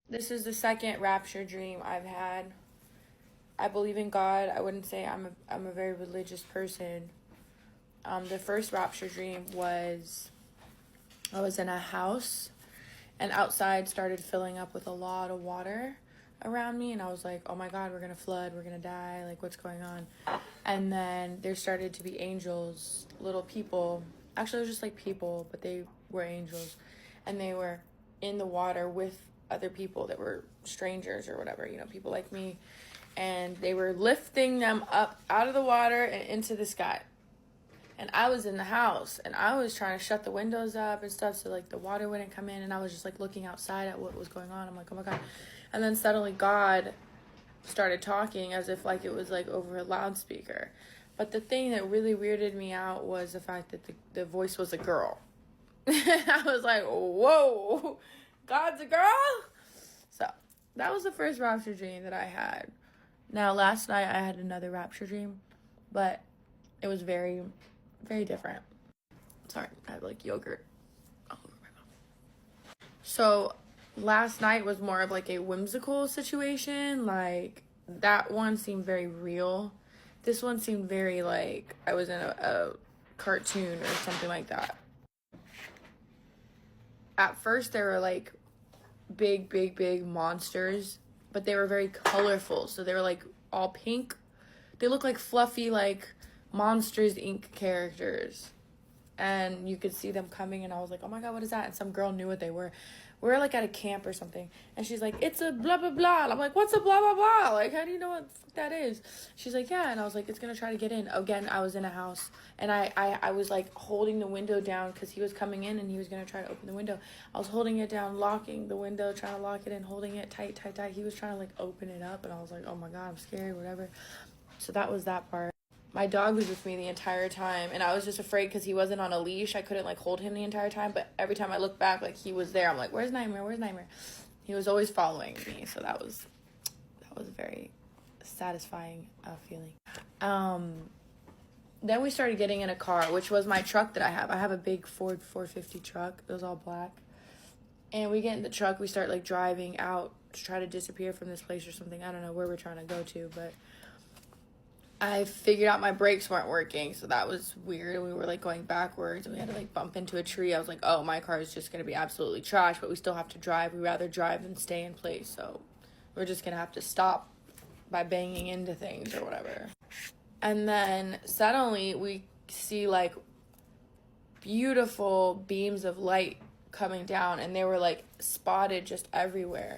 This is the second rapture dream I've had. I believe in God. I wouldn't say I'm a very religious person. The first rapture dream was I was in a house and outside started filling up with a lot of water around me, and I was like, oh my God, we're gonna flood, we're gonna die, like what's going on? And then there started to be angels, little people. Actually, it was just like people, but they were angels, and they were in the water with other people that were strangers or whatever, people like me, and they were lifting them up out of the water and into the sky. And I was in the house and I was trying to shut the windows up and stuff so like the water wouldn't come in, and I was just like looking outside at what was going on. I'm like, oh my God. And then suddenly God started talking as if like it was like over a loudspeaker. But the thing that really weirded me out was the fact that the voice was a girl. I was like, whoa, God's a girl? So that was the first rapture dream that I had. Now, last night I had another rapture dream, but it was very, very different. Sorry, I have like yogurt all over my mouth. So last night was more of like a whimsical situation. Like that one seemed very real. This one seemed very like I was in a cartoon or something like that. At first, they were like big, big, big monsters, but they were very colorful. So they were like all pink. They look like fluffy, like Monsters Inc. characters. And you could see them coming, and I was like, oh my God, what is that? And some girl knew what they were. We were like at a camp or something, and she's like, it's a blah blah blah. And I'm like, what's a blah blah blah? Like, how do you know what the fuck that is? She's like, yeah. And I was like, it's gonna try to get in. Again, I was in a house, and I was like holding the window down because he was coming in and he was gonna try to open the window. I was holding it down, locking the window, trying to lock it in, holding it tight, tight, tight. He was trying to like open it up, and I was like, oh my God, I'm scared, whatever. So that was that part. My dog was with me the entire time, and I was just afraid because he wasn't on a leash. I couldn't like hold him the entire time, but every time I looked back, like he was there. I'm like, where's Nightmare? Where's Nightmare? He was always following me, so that was a very satisfying feeling. Then we started getting in a car, which was my truck that I have. I have a big Ford 450 truck. It was all black. And we get in the truck, we start like driving out to try to disappear from this place or something. I don't know where we're trying to go to, but I figured out my brakes weren't working, so that was weird. We were like going backwards and we had to like bump into a tree. I was like, oh, my car is just going to be absolutely trash, but we still have to drive. We'd rather drive than stay in place, so we're just going to have to stop by banging into things or whatever. And then suddenly we see like beautiful beams of light coming down, and they were like spotted just everywhere.